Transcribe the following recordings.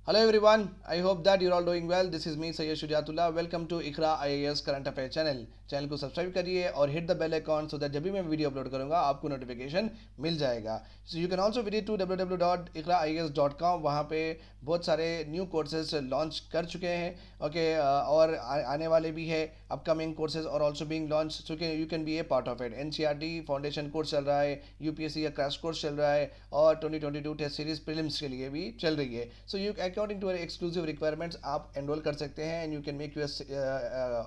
Hello everyone, I hope that you're all doing well. This is me Sayyid Shujatullah. Welcome to Ikra IAS current affair channel को subscribe करिए और hit the bell icon so that जब भी मैं video upload करूंगा आपको notification मिल जाएगा. So you can also visit to www.ikraias.com. वहाँ पे बहुत सारे न्यू कोर्सेज लॉन्च कर चुके हैं. ओके और आने वाले भी है अपकमिंग कोर्सेज और also being launch. So you can be A part of it. NCERT foundation course चल रहा है, UPSC का क्रैश कोर्स चल रहा है और 2022 टेस्ट सीरीज प्रीलिम्स के लिए भी चल रही है. So you according to exclusive requirements आप एनरोल कर सकते हैं and you can make your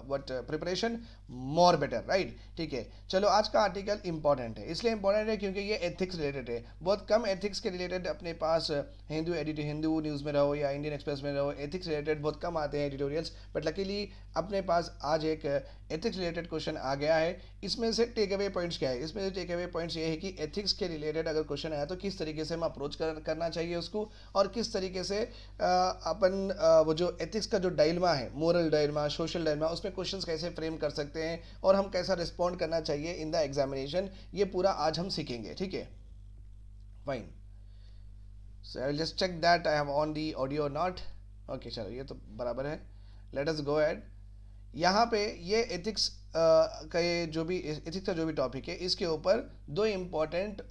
what preparation more better, right. ठीक है, चलो आज का आर्टिकल इंपॉर्टेंट है. इसलिए इंपॉर्टेंट है क्योंकि ये एथिक्स रिलेटेड है. बहुत कम एथिक्स के रिलेटेड अपने पास हिंदू हिंदू न्यूज़ में रहो या इंडियन एक्सप्रेस में रहो, एथिक्स रिलेटेड बहुत कम आते हैं एडिटोरियल्स. बट लकीली अपने पास आज एक एथिक्स रिलेटेड क्वेश्चन आ गया है. इसमें से टेक अवे पॉइंट्स क्या है? इसमें से टेक अवे पॉइंट्स ये है कि एथिक्स के रिलेटेड अगर क्वेश्चन आया तो किस तरीके से हम अप्रोच करना चाहिए उसको, और किस तरीके से अपन वो जो एथिक्स का जो डायलेमा है, मोरल डायलेमा, सोशल डायलेमा, उसमें क्वेश्चंस कैसे फ्रेम कर सकते हैं और हम कैसा रिस्पॉन्ड करना चाहिए इन द एग्जामिनेशन. ये पूरा आज हम सीखेंगे. ठीक है, fine. So I will just check that I have on the audio not. Okay, चलो ये तो बराबर है. Let us go ahead. यहाँ पे ये एथिक्स का ये जो भी एथिक्स का जो भी टॉपिक है, इसके ऊपर दो इम्पॉर्टेंट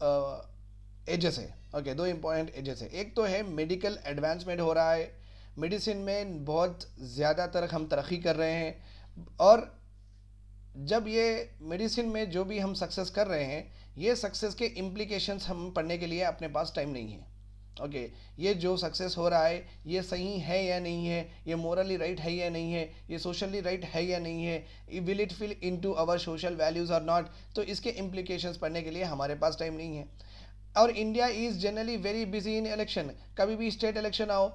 एजेस है. ओके, दो इम्पॉर्टेंट एजेस है. एक तो है मेडिकल एडवांसमेंट हो रहा है, मेडिसिन में बहुत ज़्यादातर हम तरक्की कर रहे हैं, और जब ये मेडिसिन में जो भी हम सक्सेस कर रहे हैं, ये सक्सेस के इम्प्लीकेशंस हम पढ़ने के लिए अपने पास टाइम नहीं है. ओके, ये जो सक्सेस हो रहा है ये सही है या नहीं है, ये मोरली राइट है या नहीं है, ये सोशली राइट है या नहीं है, will it fill into our social values और नॉट. तो इसके इम्प्लीकेशंस पढ़ने के लिए हमारे पास टाइम नहीं है. और India is generally very busy in election. कभी भी स्टेट इलेक्शन आओ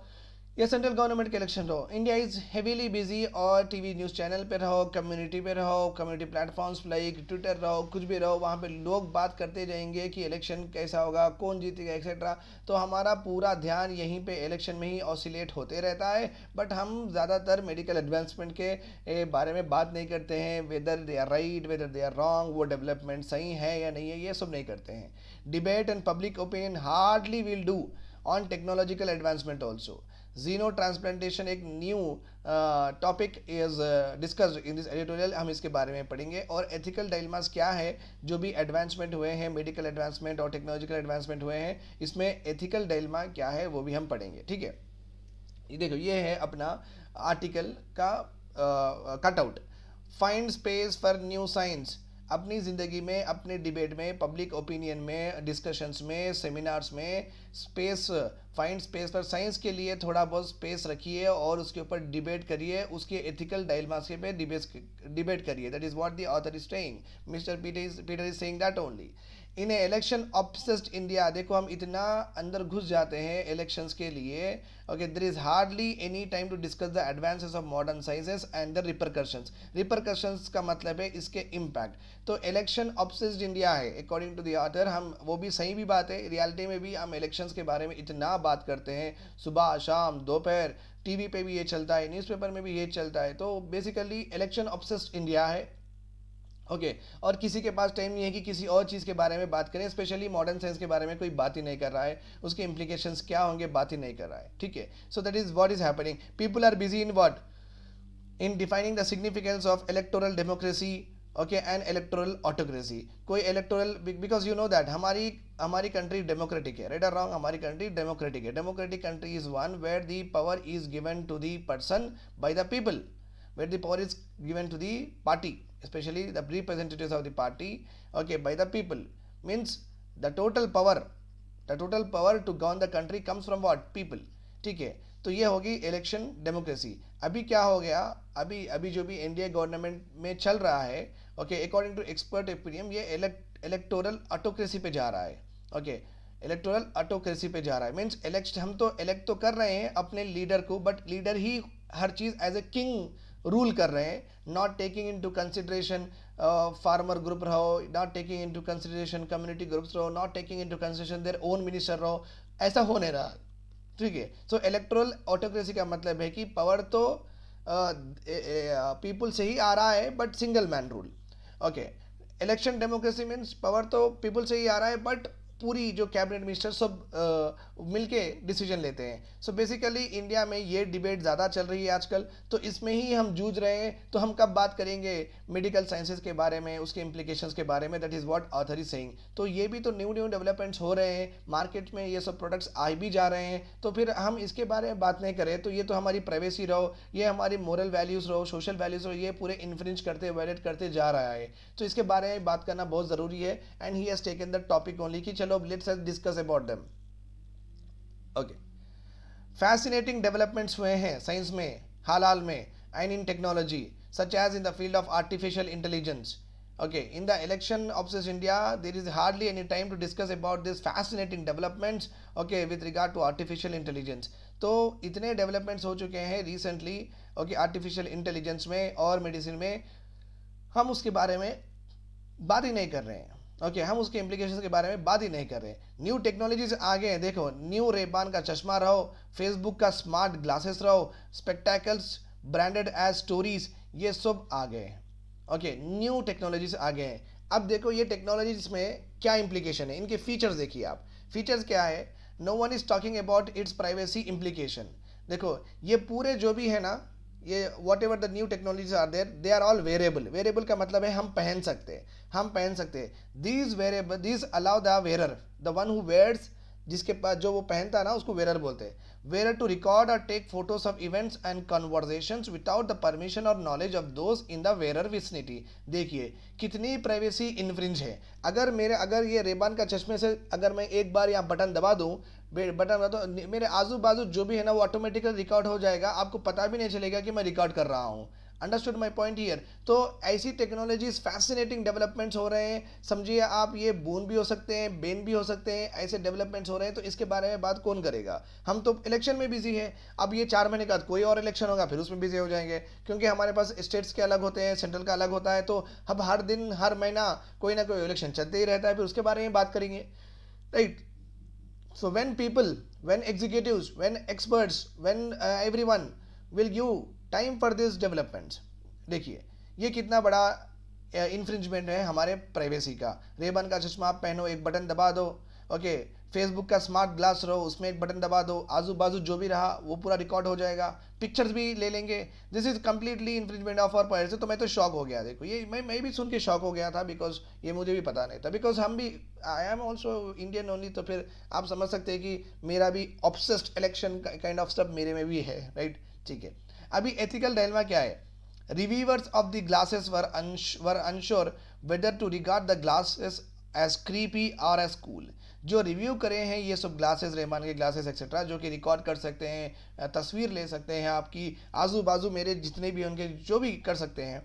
या सेंट्रल गवर्नमेंट के इलेक्शन रहो, इंडिया इज़ हेवीली बिजी. और टीवी न्यूज़ चैनल पे रहो, कम्युनिटी पे रहो, कम्युनिटी प्लेटफॉर्म्स लाइक ट्विटर रहो, कुछ भी रहो, वहाँ पे लोग बात करते जाएंगे कि इलेक्शन कैसा होगा, कौन जीतेगा, एक्सेट्रा. तो हमारा पूरा ध्यान यहीं पे इलेक्शन में ही ऑसिलेट होते रहता है. बट हम ज़्यादातर मेडिकल एडवांसमेंट के बारे में बात नहीं करते हैं. Whether they are right, whether they are wrong, वो डेवलपमेंट सही है या नहीं है, ये सब नहीं करते हैं. Debate and public opinion hardly will do on technological advancement also. Xenotransplantation एक new topic is discussed in this editorial. हम इसके बारे में पढ़ेंगे. और एथिकल डायलेमास क्या है, जो भी एडवांसमेंट हुए हैं, मेडिकल एडवांसमेंट और टेक्नोलॉजिकल एडवांसमेंट हुए हैं, इसमें एथिकल डायलेमा क्या है वो भी हम पढ़ेंगे. ठीक है, ये देखो, ये है अपना आर्टिकल का cutout. Find space for new science. अपनी ज़िंदगी में, अपने डिबेट में, पब्लिक ओपिनियन में, डिस्कशंस में, सेमिनार्स में space, find space for science के लिए थोड़ा बहुत स्पेस रखिए और उसके ऊपर डिबेट करिए, उसके एथिकल डायलेमास के पे डिबेट करिए. That is what the author is saying. Mister Peter is saying that only. In A election obsessed India, देखो हम इतना अंदर घुस जाते हैं इलेक्शंस के लिए. Okay, there is hardly any time to discuss the advances of modern sciences and the repercussions. Repercussions का मतलब है इसके इम्पैक्ट. तो इलेक्शन ऑब्सेस्ड इंडिया है अकॉर्डिंग टू द ऑथर. हम वो भी सही भी बात है, रियलिटी में भी हम इलेक्शंस के बारे में इतना बात करते हैं, सुबह शाम दोपहर, टीवी पे भी ये चलता है, न्यूज़पेपर में भी ये चलता है. तो बेसिकली इलेक्शन ऑब्सेस्ड इंडिया है. ओके, और किसी के पास टाइम नहीं है कि किसी और चीज़ के बारे में बात करें. स्पेशली मॉडर्न साइंस के बारे में कोई बात ही नहीं कर रहा है, उसके इम्प्लीकेशंस क्या होंगे बात ही नहीं कर रहा है. ठीक है, so that is what is happening. People are busy in what, in defining the significance of electoral democracy. Okay, and electoral autocracy. कोई electoral, because you know that हमारी कंट्री डेमोक्रेटिक है, राइट और रॉन्ग, हमारी country democratic है. Democratic country is one where the power is given to the person by the people, where the power is given to the party, especially the representatives of the party, okay, by the people. Means the total power to govern the country comes from what? People. ठीक है, तो ये होगी election democracy. अभी क्या हो गया, अभी जो भी एनडीए गवर्नमेंट में चल रहा है, okay, according to expert opinion, ये इलेक्टोरल ऑटोक्रेसी पे जा रहा है. ओके, इलेक्टोरल ऑटोक्रेसी पे जा रहा है. मीन्स हम तो इलेक्ट तो कर रहे हैं अपने लीडर को, बट लीडर ही हर चीज़ एज ए किंग रूल कर रहे हैं. Not taking into consideration farmer group रहो, not taking into consideration community groups रहो, not taking into consideration their own minister रहो. ऐसा हो नहीं रहा. ठीक है, सो इलेक्टोरल ऑटोक्रेसी का मतलब है कि पावर तो पीपल से ही आ रहा है but single man rule. Okay, election democracy means power तो पीपल से ही आ रहा है बट पूरी जो कैबिनेट मिनिस्टर सब मिलके डिसीजन लेते हैं। सो बेसिकली इंडिया में ये डिबेट ज़्यादा चल रही है आजकल, तो इसमें ही हम जूझ रहे हैं। तो हम कब बात करेंगे मेडिकल साइंसेज के बारे में, उसके इम्प्लीकेशंस के बारे में, that is what author is saying. तो ये भी तो न्यू न्यू डेवलपमेंट्स हो रहे हैं, मार्केट में ये सब प्रोडक्ट्स आ भी जा रहे हैं, तो फिर हम इसके बारे में बात नहीं करें तो ये तो हमारी प्राइवेसी रहो, ये हमारी मोरल वैल्यूज़ रहो, सोशल वैल्यूज़ रहो, ये पूरे इन्फ्रिंज करते वायलेट करते जा रहा है। तो इसके बारे में बात करना बहुत ज़रूरी है। And he has taken the topic only कि चलो let's discuss about them. Okay, fascinating developments हुए हैं साइंस में हाल में and in technology such as in the field of artificial intelligence. Okay, in the election obsessed India, there is hardly any time to discuss about this fascinating developments, okay, with regard to artificial intelligence. तो इतने developments हो चुके हैं recently, okay, artificial intelligence में और medicine में, हम उसके बारे में बात ही नहीं कर रहे हैं। ओके, हम उसके इम्प्लीकेशंस के बारे में बात ही नहीं कर रहे हैं। न्यू टेक्नोलॉजीज आ गए हैं, देखो, न्यू रेबान का चश्मा रहो, फेसबुक का स्मार्ट ग्लासेस रहो, स्पेक्टेकल्स ब्रांडेड एज स्टोरीज, ये सब आ गए हैं। ओके, न्यू टेक्नोलॉजीज आ गए हैं। अब देखो ये टेक्नोलॉजीज में क्या इम्प्लीकेशन है, इनके फीचर्स देखिए आप। फीचर्स क्या है? No one is talking about its privacy implication. देखो ये पूरे जो भी है ना, ये whatever the new technologies are there, they are all wearable. Wearable का मतलब है हम पहन सकते हैं, हम पहन सकते हैं। These wearable, these allow the wearer, the one who wears, जिसके पास जो वो पहनता है ना उसको वेरर बोलते हैं। वेरर टू रिकॉर्ड और take photos of events and conversations without the permission और knowledge of those in the wearer vicinity. देखिए कितनी प्राइवेसी इन्फ्रिंज है। अगर ये रेबान का चश्मे से अगर मैं एक बार यहाँ बटन दबा दूँ, तो मेरे आजू बाजू जो भी है ना वो ऑटोमेटिकली रिकॉर्ड हो जाएगा, आपको पता भी नहीं चलेगा कि मैं रिकॉर्ड कर रहा हूँ। Understood my point here. तो ऐसी टेक्नोलॉजीज फैसिनेटिंग डेवलपमेंट्स हो रहे हैं, समझिए आप, ये बून भी हो सकते हैं, बेन भी हो सकते हैं, ऐसे डेवलपमेंट्स हो रहे हैं। तो इसके बारे में बात कौन करेगा? हम तो इलेक्शन में बिजी है। अब ये 4 महीने बाद कोई और इलेक्शन होगा, फिर उसमें बिजी हो जाएंगे, क्योंकि हमारे पास स्टेट्स के अलग होते हैं, सेंट्रल का अलग होता है। तो अब हर दिन हर महीना कोई ना कोई इलेक्शन चलते ही रहता है, फिर उसके बारे में बात करेंगे, right? So when people, when executives, when experts, when everyone will give time for these developments, देखिए ये कितना बड़ा इन्फ्रिंजमेंट है हमारे प्राइवेसी का। रेबन का चश्मा आप पहनो, एक बटन दबा दो, ओके, फेसबुक का स्मार्ट ग्लास रहो, उसमें एक बटन दबा दो, आजू बाजू जो भी रहा वो पूरा रिकॉर्ड हो जाएगा, पिक्चर्स भी ले लेंगे। This is completely infringement of our privacy. तो मैं तो शॉक हो गया, देखो ये मैं भी सुन के शॉक हो गया था, बिकॉज ये मुझे भी पता नहीं था, बिकॉज हम भी, I am also Indian only. तो फिर आप समझ सकते हैं कि मेरा भी obsessed election kind of stuff मेरे में भी है, राइट? ठीक है, अभी एथिकल डायलेमा क्या है? Reviewers of the glasses were unsure whether to regard the glasses as creepy or as cool. जो रिव्यू करे हैं ये सब ग्लासेस, रेमान के ग्लासेस एक्सेट्रा, जो कि रिकॉर्ड कर सकते हैं, तस्वीर ले सकते हैं आपकी, आजू बाजू मेरे जितने भी उनके जो भी कर सकते हैं,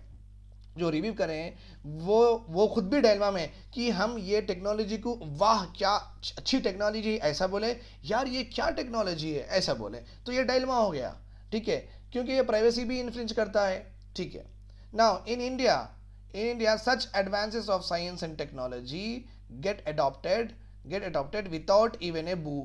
जो रिव्यू करें हैं वो खुद भी डायलेमा में कि हम ये टेक्नोलॉजी को वाह क्या अच्छी टेक्नोलॉजी ऐसा बोले, यार ये क्या टेक्नोलॉजी है ऐसा बोले, तो ये डायलेमा हो गया, ठीक है, क्योंकि ये प्राइवेसी भी इन्फ्रिंज करता है, ठीक है। Now in India such advances of science and technology get adopted without even a boo.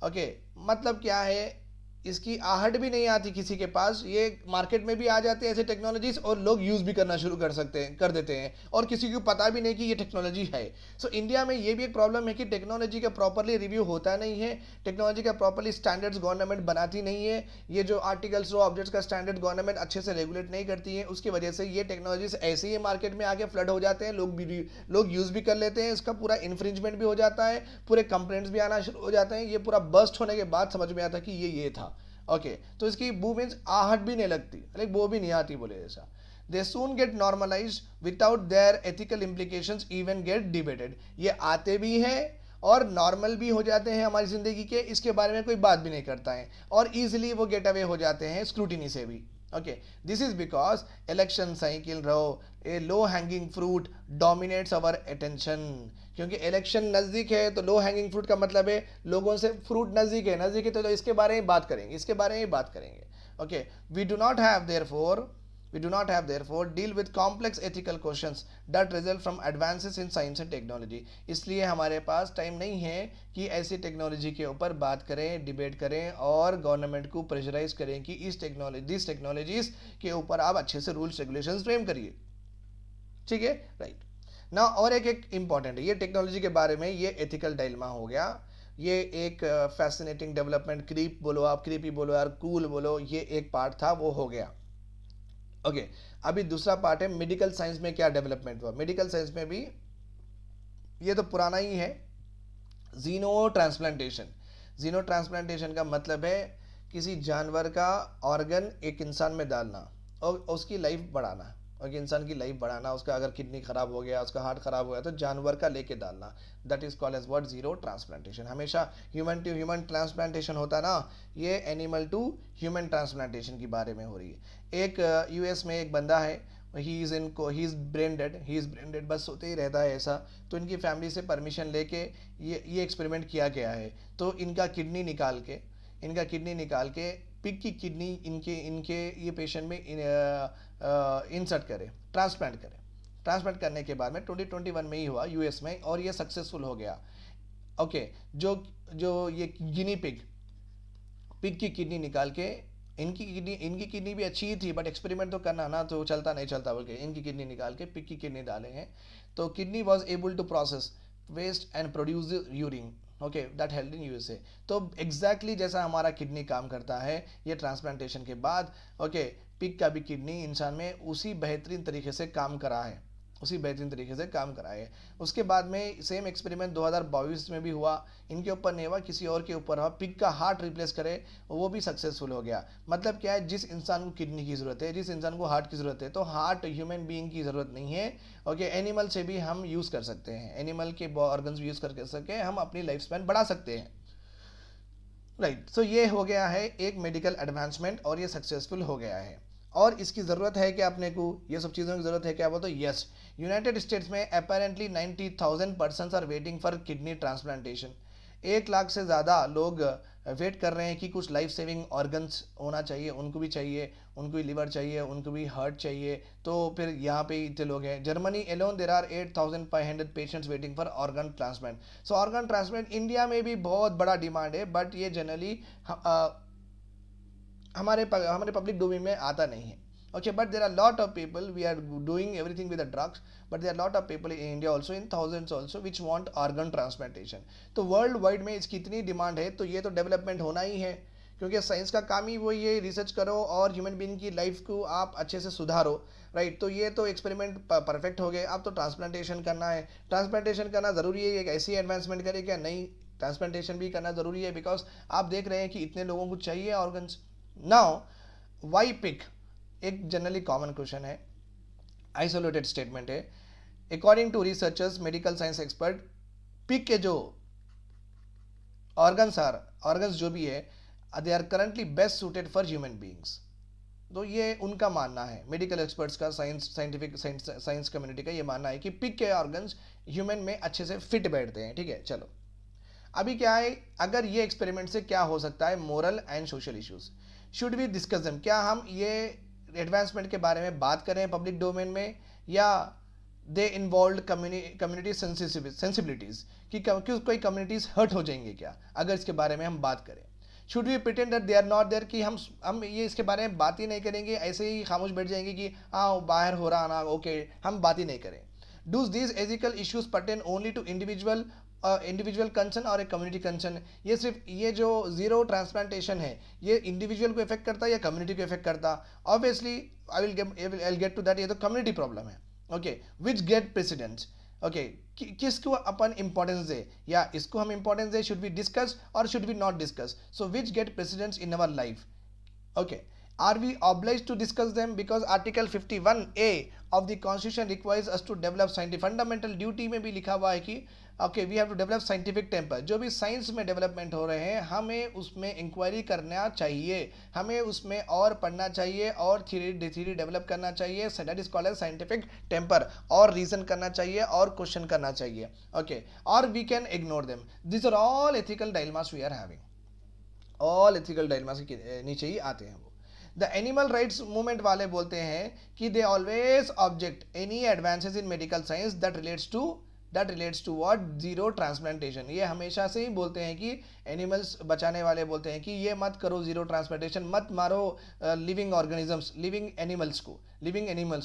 Okay, मतलब क्या है, इसकी आहट भी नहीं आती किसी के पास, ये मार्केट में भी आ जाते हैं ऐसे टेक्नोलॉजीज और लोग यूज़ भी करना शुरू कर देते हैं और किसी को पता भी नहीं कि ये टेक्नोलॉजी है। सो इंडिया में ये भी एक प्रॉब्लम है कि टेक्नोलॉजी का प्रॉपरली रिव्यू होता नहीं है, टेक्नोलॉजी का प्रॉपरली स्टैंडर्ड्स गवर्नमेंट बनाती नहीं है, ये जो आर्टिकल्स और ऑब्जेक्ट्स का स्टैंडर्ड गवर्नमेंट अच्छे से रेगुलेट नहीं करती है, उसकी वजह से ये टेक्नोलॉजीज ऐसे ही मार्केट में आके फ्लड हो जाते हैं, लोग यूज़ भी कर लेते हैं, इसका पूरा इन्फ्रिंजमेंट भी हो जाता है, पूरे कंप्लेंट्स भी आना शुरू हो जाते हैं। ये पूरा बस्ट होने के बाद समझ में आता कि ये था, ओके, तो इसकी बू मीन्स आहट भी नहीं लगती, लाइक वो भी नहीं आती बोले ऐसा। They soon get normalise without their ethical implications even get debated. ये आते भी हैं और नॉर्मल भी हो जाते हैं हमारी ज़िंदगी के, इसके बारे में कोई बात भी नहीं करता है और ईजिली वो गेट अवे हो जाते हैं स्क्रूटिनी से भी। Okay, this is because election cycle रहो, a low hanging fruit dominates our attention. क्योंकि इलेक्शन नज़दीक है तो लो हैंगिंग फ्रूट का मतलब है लोगों से फ्रूट नज़दीक है तो इसके बारे में बात करेंगे, okay. We do not have therefore deal with complex ethical questions that result from advances in science and technology. इसलिए हमारे पास टाइम नहीं है कि ऐसी टेक्नोलॉजी के ऊपर बात करें, डिबेट करें और गवर्नमेंट को प्रेशराइज करें कि दिस टेक्नोलॉजीज के ऊपर आप अच्छे से रूल्स रेगुलेशंस फ्रेम करिए, ठीक है, राइट। ना और एक इम्पॉर्टेंट है, ये टेक्नोलॉजी के बारे में ये एथिकल डायलेमा हो गया, ये एक फैसिनेटिंग डेवलपमेंट, क्रीप बोलो आप, क्रीपी बोलो यार, कूल बोलो, ये एक पार्ट था वो हो गया। ओके, अभी दूसरा पार्ट है मेडिकल साइंस में क्या डेवलपमेंट हुआ। मेडिकल साइंस में भी ये तो पुराना ही है, जीनो ट्रांसप्लांटेशन। जीनो ट्रांसप्लांटेशन का मतलब है किसी जानवर का ऑर्गन एक इंसान में डालना और उसकी लाइफ बढ़ाना, और इंसान की लाइफ बढ़ाना, उसका अगर किडनी खराब हो गया, उसका हार्ट खराब हो गया तो जानवर का लेके डालना, that is called as what, जीरो ट्रांसप्लांटेशन। हमेशा ह्यूमन टू ह्यूमन ट्रांसप्लांटेशन होता ना, ये एनिमल टू ह्यूमन ट्रांसप्लांटेशन के बारे में हो रही है। एक यूएस में एक बंदा है, ही इज़ ब्रेन डेड, बस सोते ही रहता है ऐसा। तो इनकी फैमिली से परमिशन लेके ये एक्सपेरिमेंट किया गया है। तो इनका किडनी निकाल के पिग की किडनी इनके ये पेशेंट में इंसर्ट करे, ट्रांसप्लांट करने के बाद में 2021 में ही हुआ यूएस में, और ये सक्सेसफुल हो गया। ओके, जो ये गिनी पिग की किडनी निकाल के, इनकी किडनी भी अच्छी ही थी, बट एक्सपेरिमेंट तो करना ना, तो चलता नहीं चलता बोल के इनकी किडनी निकाल के पिग की किडनी डाले हैं। तो kidney was able to process waste and produce urine, okay, that help in USA. तो एग्जैक्टली जैसा हमारा किडनी काम करता है ये ट्रांसप्लांटेशन के बाद, ओके, पिग का भी किडनी इंसान में उसी बेहतरीन तरीके से काम करा है, उसके बाद में सेम एक्सपेरिमेंट 2022 में भी हुआ, इनके ऊपर नहीं हुआ, किसी और के ऊपर हुआ, पिग का हार्ट रिप्लेस करे, वो भी सक्सेसफुल हो गया। मतलब क्या है, जिस इंसान को किडनी की ज़रूरत है, जिस इंसान को हार्ट की ज़रूरत है, तो हार्ट ह्यूमन बीइंग की ज़रूरत नहीं है। ओके, एनिमल से भी हम यूज़ कर सकते हैं, एनिमल के ऑर्गन्स भी यूज़ कर सके, हम अपनी लाइफ स्पैन बढ़ा सकते हैं, राइट। सो ये हो गया है एक मेडिकल एडवांसमेंट, और ये सक्सेसफुल हो गया है। और इसकी ज़रूरत है कि अपने को ये सब चीज़ों की ज़रूरत है क्या, बोलो तो यस, यूनाइटेड स्टेट्स में apparently 90,000 persons are waiting for kidney transplantation. 1 lakh से ज़्यादा लोग वेट कर रहे हैं कि कुछ लाइफ सेविंग ऑर्गन्स होना चाहिए, उनको भी चाहिए, उनको भी लिवर चाहिए, उनको भी हार्ट चाहिए। तो फिर यहाँ पे इतने लोग हैं। Germany alone there are 8,500 patients waiting for organ transplant. So organ transplant India में भी बहुत बड़ा डिमांड है, बट ये जनरली हमारे पब्लिक डोमेन में आता नहीं है। Okay, but there are a lot of people, we are doing everything with the drugs, but there are a lot of people in India also, in thousands also, which want organ transplantation. तो world wide में इसकी इतनी demand है, तो ये तो development होना ही है, क्योंकि साइंस का काम ही वही है, रिसर्च करो और ह्यूमन बीइंग की लाइफ को आप अच्छे से सुधारो, राइट। तो ये तो एक्सपेरिमेंट परफेक्ट हो गए, अब तो ट्रांसप्लांटेशन करना है। ट्रांसप्लांटेशन करना ज़रूरी है, एक ऐसी एडवांसमेंट करे क्या, नहीं, ट्रांसप्लांटेशन भी करना ज़रूरी है, बिकॉज आप देख रहे हैं कि इतने लोगों को चाहिए ऑर्गन्स। नाउ वाई पिक, एक जनरली कॉमन क्वेश्चन है, आइसोलेटेड स्टेटमेंट है। According to researchers, medical science expert, pig के जो ऑर्गन्स जो भी है, they are currently best suited for human beings. तो ये उनका मानना है, मेडिकल एक्सपर्ट्स का, साइंस कम्युनिटी का ये मानना है कि पिग के ऑर्गन्स ह्यूमन में अच्छे से फिट बैठते हैं, ठीक है। चलो, अभी क्या है, अगर ये एक्सपेरिमेंट से क्या हो सकता है, moral and social issues, should we discuss them, क्या हम ये एडवांसमेंट के बारे में बात करें पब्लिक डोमेन में, या दे इन्वॉल्व कम्युनिटी सेंसिबिलिटीज़, कि कोई कम्युनिटीज़ हर्ट हो जाएंगे क्या अगर इसके बारे में हम बात करें। Should we pretend that they are not there, कि हम ये इसके बारे में बात ही नहीं करेंगे, ऐसे ही खामोश बैठ जाएंगे कि हाँ बाहर हो रहा ना, ओके, हम बात ही नहीं करें। Does these ethical issues pertain only to individual concern और एक कम्युनिटी कंसर्न। ये सिर्फ ये जो जीरो ट्रांसप्लांटेशन है, ये इंडिविजुअल को इफेक्ट करता है या कम्युनिटी को इफेक्ट करता? Obviously I will get to that, ये तो कम्युनिटी प्रॉब्लम है। Okay, which get precedence, okay, किसको अपन इंपॉर्टेंस दे, या इसको हम इंपॉर्टेंस दे, शुड वी डिस्कस और should we not discuss, so which get precedence in our life, okay, are we obliged to discuss them? Because article 51A of the constitution requires us to develop scientific fundamental duty में भी लिखा हुआ है कि okay, we have to develop scientific temper। जो भी science में development हो रहे हैं, हमें उसमें इंक्वायरी करना चाहिए, हमें उसमें और पढ़ना चाहिए और थ्योरी डेवलप करना चाहिए, that is called as scientific temper, और रीजन करना चाहिए और क्वेश्चन करना चाहिए, ओके, और we can ignore them. This are all ethical dilemmas we are having, all ethical dilemmas के नीचे ही आते हैं वो। द एनिमल राइट्स मूवमेंट वाले बोलते हैं कि they always object any advances in medical science that relates to what, जीरो ट्रांसप्लांटेशन। ये हमेशा से ही बोलते हैं कि एनिमल्स बचाने वाले बोलते हैं कि ये मत करो जीरो ट्रांसप्लांटेशन, मत मारो लिविंग ऑर्गेनिजम्स, लिविंग एनिमल्स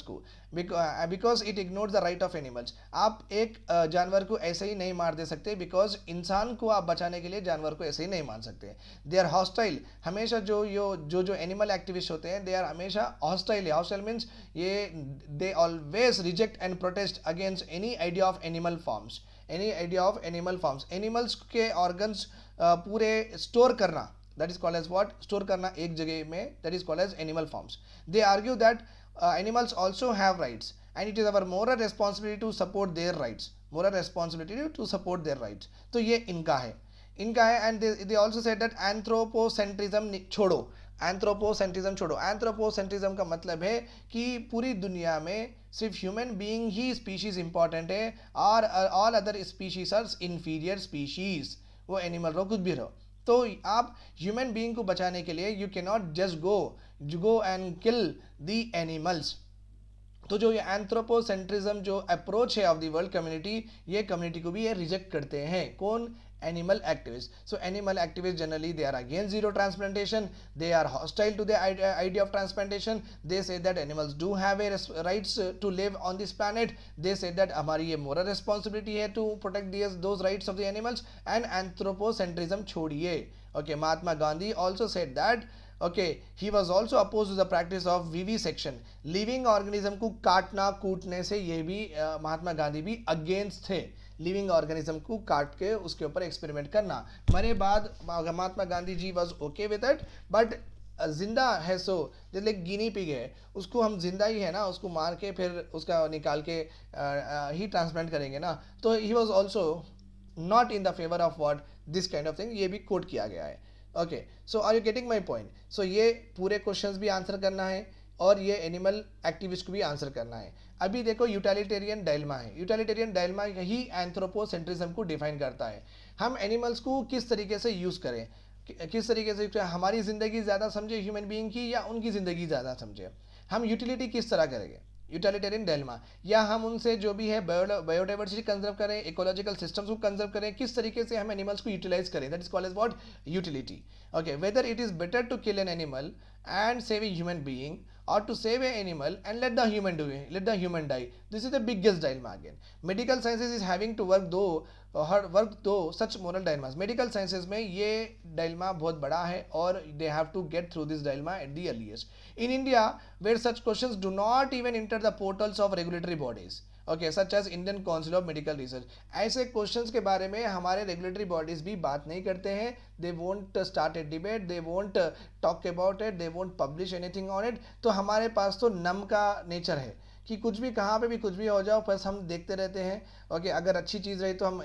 को, because it ignores the right of animals. आप एक जानवर को ऐसे ही नहीं मार दे सकते, बिकॉज इंसान को आप बचाने के लिए जानवर को ऐसे ही नहीं मार सकते। दे आर हॉस्टाइल, हमेशा जो एनिमल एक्टिविस्ट होते हैं, दे आर हमेशा हॉस्टाइल। हॉस्टाइल मीन्स ये they always reject and protest against any idea of animal farms, animals के ऑर्गन्स पूरे स्टोर करना, that is called as what, store करना एक जगह में, that is called as animal farms. They argue that animals also have rights and it is our moral responsibility to support their rights, तो ये इनका है and they also said that anthropocentrism छोड़ो। Anthropocentrism का मतलब है कि पूरी दुनिया में सिर्फ ह्यूमन बीइंग ही स्पीशीज इंपॉर्टेंट है और all other species are inferior species, वो एनिमल रहो कुछ भी रहो। तो आप ह्यूमन बीइंग को बचाने के लिए you can not just go and kill the animals. तो जो ये एंथ्रोपोसेंट्रिज्म जो अप्रोच है ऑफ द वर्ल्ड कम्युनिटी, ये कम्युनिटी को भी ये रिजेक्ट करते हैं। कौन? Animal activist. So animal activist generally they are against जीरो transplantation, they are hostile to the idea of transplantation. They say that animals do have a rights to live on this planet. They say that हमारी ये moral responsibility है to protect those rights of the animals and anthropocentrism छोड़िए। Okay, Mahatma Gandhi also said that, okay, he was also opposed to the practice of vivisection, living organism को काटना कूटने से ये भी महात्मा गांधी भी अगेंस्ट थे। लिविंग ऑर्गेनिज्म को काट के उसके ऊपर एक्सपेरिमेंट करना, मरे बाद Mahatma Gandhi ji was okay with it, but जिंदा है सो जैसे गिनी पिग है, उसको हम जिंदा ही है ना, उसको मार के फिर उसका निकाल के ही ट्रांसप्लांट करेंगे ना, तो he was also not in the favour of what this kind of thing, ये भी कोट किया गया है। Okay, so are you getting my point? सो ये पूरे क्वेश्चंस भी आंसर करना है और ये एनिमल एक्टिविस्ट को भी आंसर करना है। अभी देखो यूटिलिटेरियन डायलेमा है, यूटिलिटेरियन डायलेमा ही एंथ्रोपोसेंट्रिज्म को डिफाइन करता है। हम एनिमल्स को किस तरीके से यूज़ करें, किस तरीके से हमारी ज़िंदगी ज़्यादा समझे ह्यूमन बीइंग की या उनकी ज़िंदगी ज़्यादा समझे, हम यूटिलिटी किस तरह करेंगे, यूटिलिटेरियन डायलेमा, या हम उनसे जो भी है बायोडाइवर्सिटी कंजर्व करें, इकोलॉजिकल सिस्टम्स को कंजर्व करें, किस तरीके से हम एनिमल्स को यूटिलाइज करें, that is called as what, utility. Okay, whether it is better to kill an animal and save a human being or to save an animal and let the human die. This is the biggest dilemma again. Medical sciences is having to work though such moral dilemmas. Medical sciences में ये dilemma बहुत बड़ा है और they have to get through this dilemma at the earliest. In India, where such questions do not even enter the portals of regulatory bodies, okay, such as Indian Council of Medical Research, ऐसे questions के बारे में हमारे regulatory bodies भी बात नहीं करते हैं। They won't start A debate, they won't talk about it, they won't publish anything on it. तो हमारे पास तो नम का नेचर है कि कुछ भी कहाँ पे भी कुछ भी हो जाओ, बस हम देखते रहते हैं। ओके, अगर अच्छी चीज़ रही तो हम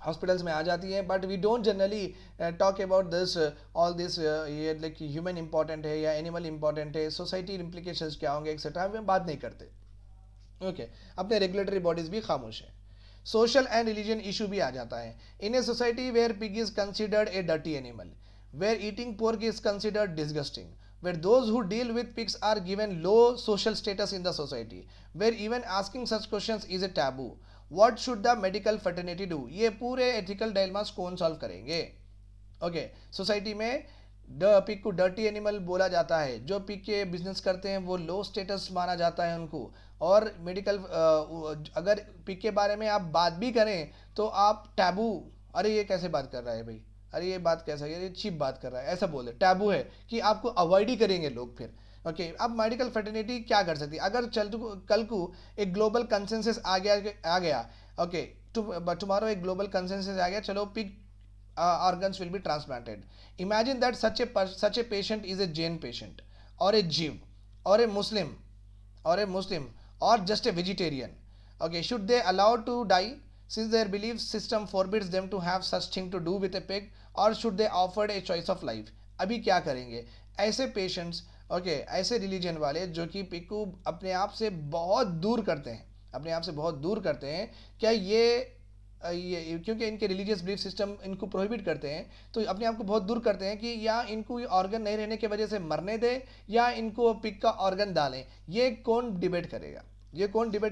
हॉस्पिटल्स में आ जाती है, but we don't generally talk about this all this, ये लाइक ह्यूमन इंपॉर्टेंट है या एनिमल इंपॉर्टेंट है, सोसाइटी इम्प्लीकेशंस क्या होंगे एक्सेट्रा, हम बात नहीं करते। ओके, अपने रेगुलेटरी बॉडीज भी खामोश है। सोशल एंड रिलीजन इशू भी आ जाता है। In a society where pig is considered a dirty animal, where eating pork is considered disgusting, where those who deal with pigs are given low social status in the society, where even asking such questions is a taboo. What should the medical fraternity do? ये पूरे ethical dilemmas कौन solve करेंगे? Okay, society में pig को dirty animal बोला जाता है, जो पिग के बिजनेस करते हैं वो लो स्टेटस माना जाता है उनको, और मेडिकल अगर पिग के बारे में आप बात भी करें तो आप टैबू, अरे ये कैसे बात कर रहा है भाई, अरे ये बात कैसा है, ये चीप बात कर रहा है, ऐसा बोले, टैबू है कि आपको अवॉइड ही करेंगे लोग फिर। ओके, अब मेडिकल फ्रेटर्निटी क्या कर सकती है? अगर कल को एक ग्लोबल कंसेंसस आ गया, ओके, टुमारो एक ग्लोबल कंसेंसस आ गया, चलो pig organs will be transplanted. Imagine that such a patient is a Jain patient or a Jew or a Muslim or just a vegetarian. Okay, should they allowed to die since their belief system forbids them to have such thing to do with a pig, or should they offered a choice of life? अभी क्या करेंगे ऐसे patients? Okay, ऐसे religion वाले जो कि pig को अपने आप से बहुत दूर करते हैं, क्या ये क्योंकि इनके रिलीजियस बिलीफ सिस्टम इनको प्रोहिबिट करते हैं, तो अपने आप को बहुत दूर करते हैं कि या इनको ऑर्गन नहीं रहने की वजह से मरने दें या इनको पिग का ऑर्गन डालें। ये कौन डिबेट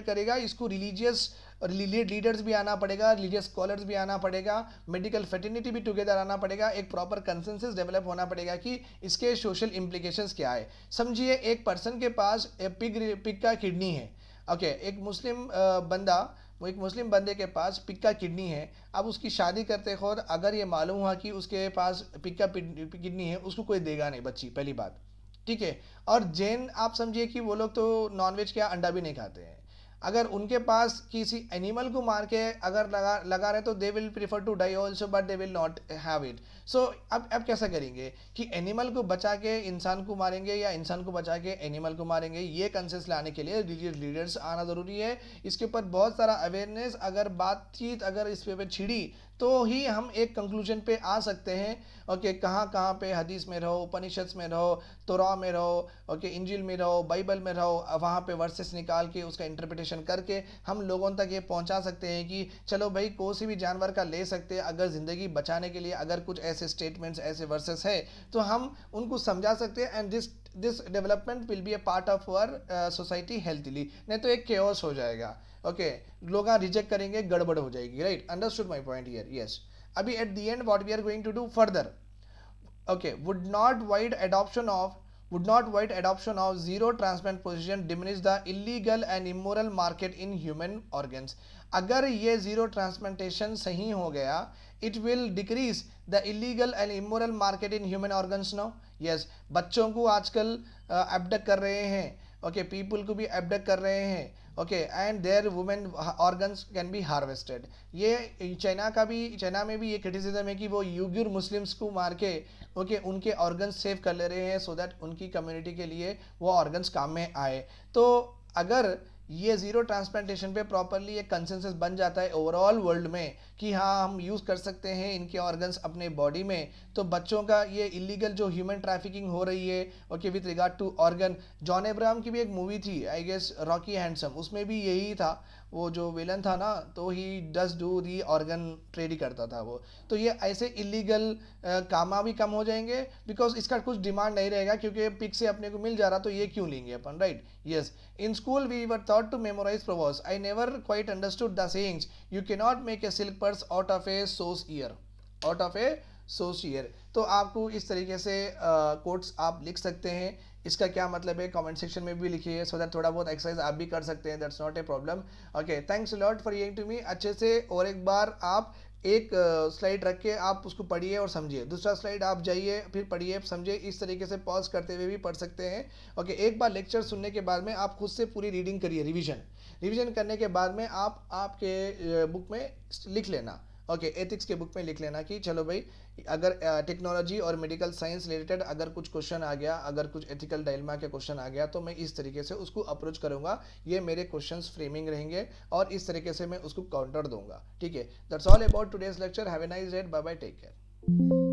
करेगा? इसको रिलीजियस और लीडर्स भी आना पड़ेगा, रिलीजियस स्कॉलर्स भी आना पड़ेगा, मेडिकल फेटर्निटी भी टुगेदर आना पड़ेगा, एक प्रॉपर कंसेंसस डेवलप होना पड़ेगा कि इसके सोशल इम्प्लीकेशंस क्या है। समझिए एक पर्सन के पास पिग का किडनी है, ओके, एक मुस्लिम बंदे के पास पिग का किडनी है। अब उसकी शादी करते वक्त अगर ये मालूम हुआ कि उसके पास पिग का किडनी है, उसको कोई देगा नहीं बच्ची, पहली बात, ठीक है। और जैन आप समझिए कि वो लोग तो नॉनवेज क्या अंडा भी नहीं खाते हैं। अगर उनके पास किसी एनिमल को मार के अगर लगा रहे तो they will prefer to die also, but they will not have it. So अब कैसा करेंगे कि एनिमल को बचा के इंसान को मारेंगे या इंसान को बचा के एनिमल को मारेंगे, ये कंसेंसस लाने के लिए रिलीजियस लीडर्स आना ज़रूरी है। इसके ऊपर बहुत सारा अवेयरनेस, अगर बातचीत अगर इस पे छिड़ी तो ही हम एक कंक्लूजन पे आ सकते हैं। ओके, कहाँ पे हदीस में रहो, उपनिषद में रहो, तोरा में रहो, ओके, इंजिल में रहो, बाइबल में रहो, वहाँ पे वर्सेस निकाल के उसका इंटरप्रिटेशन करके हम लोगों तक ये पहुँचा सकते हैं कि चलो भाई कोई भी जानवर का ले सकते हैं, अगर ज़िंदगी बचाने के लिए अगर कुछ ऐसे स्टेटमेंट्स ऐसे वर्सेस है तो हम उनको समझा सकते हैं। And this development will be a part of our society healthily, नहीं तो एक केओस हो जाएगा। ओके, लोग रिजेक्ट करेंगे, गड़बड़ हो जाएगी, right. Understood my point here, yes. अभी at the end what we are going to do further, okay, would not wide adoption of zero transplant position diminish the illegal and immoral market in human organs? अगर ये zero transplantation सही हो गया, it will decrease the illegal and immoral market in human organs. No, yes, बच्चों को आजकल abduct कर रहे हैं, ओके, पीपल को भी एब्डक्ट कर रहे हैं, okay, and there women organs can be harvested. ये चाइना में भी ये क्रिटिसिज्म है कि वो यूगुर मुस्लिम्स को मार के ओके उनके ऑर्गन्स सेव कर ले रहे हैं सो दैट उनकी कम्युनिटी के लिए वो ऑर्गन्स काम में आए। तो अगर ये ज़ीरो ट्रांसप्लांटेशन पे प्रॉपरली एक कंसेंसस बन जाता है ओवरऑल वर्ल्ड में कि हाँ हम यूज़ कर सकते हैं इनके ऑर्गन्स अपने बॉडी में, तो बच्चों का ये इलीगल जो ह्यूमन ट्रैफिकिंग हो रही है okay with regard to organ. John Abraham की भी एक मूवी थी आई गेस रॉकी हैंडसम, उसमें भी यही था, वो जो विलन था ना, तो he does do the organ trade ही करता था वो। तो ये ऐसे इलीगल कामा भी कम हो जाएंगे बिकॉज इसका कुछ डिमांड नहीं रहेगा क्योंकि पिक से अपने को मिल जा रहा, तो ये क्यों लेंगे अपन, right. Yes, in school we were taught to memorize proverbs. I never quite understood the sayings. You cannot make a silk purse out of a sow's ear. Out of a sow's ear. तो आपको इस तरीके से quotes आप लिख सकते हैं, इसका क्या मतलब है कमेंट सेक्शन में भी लिखिए सो दैट थोड़ा बहुत एक्सरसाइज आप भी कर सकते हैं, that's not a problem. Okay, thanks lot for hearing to me. अच्छे से और एक बार आप एक स्लाइड रख के आप उसको पढ़िए और समझिए, दूसरा स्लाइड आप जाइए फिर पढ़िए समझिए, इस तरीके से पॉज करते हुए भी पढ़ सकते हैं। ओके, एक बार लेक्चर सुनने के बाद में आप खुद से पूरी रीडिंग करिए, रिवीजन करने के बाद में आप आपके बुक में लिख लेना, ओके, एथिक्स के बुक में लिख लेना कि चलो भाई अगर टेक्नोलॉजी और मेडिकल साइंस रिलेटेड अगर कुछ क्वेश्चन आ गया, अगर कुछ एथिकल डायलेमा के क्वेश्चन आ गया तो मैं इस तरीके से उसको अप्रोच करूंगा, ये मेरे क्वेश्चंस फ्रेमिंग रहेंगे और इस तरीके से मैं उसको काउंटर दूंगा, ठीक है। That's all about today's lecture. Have a nice day, bye bye, take care.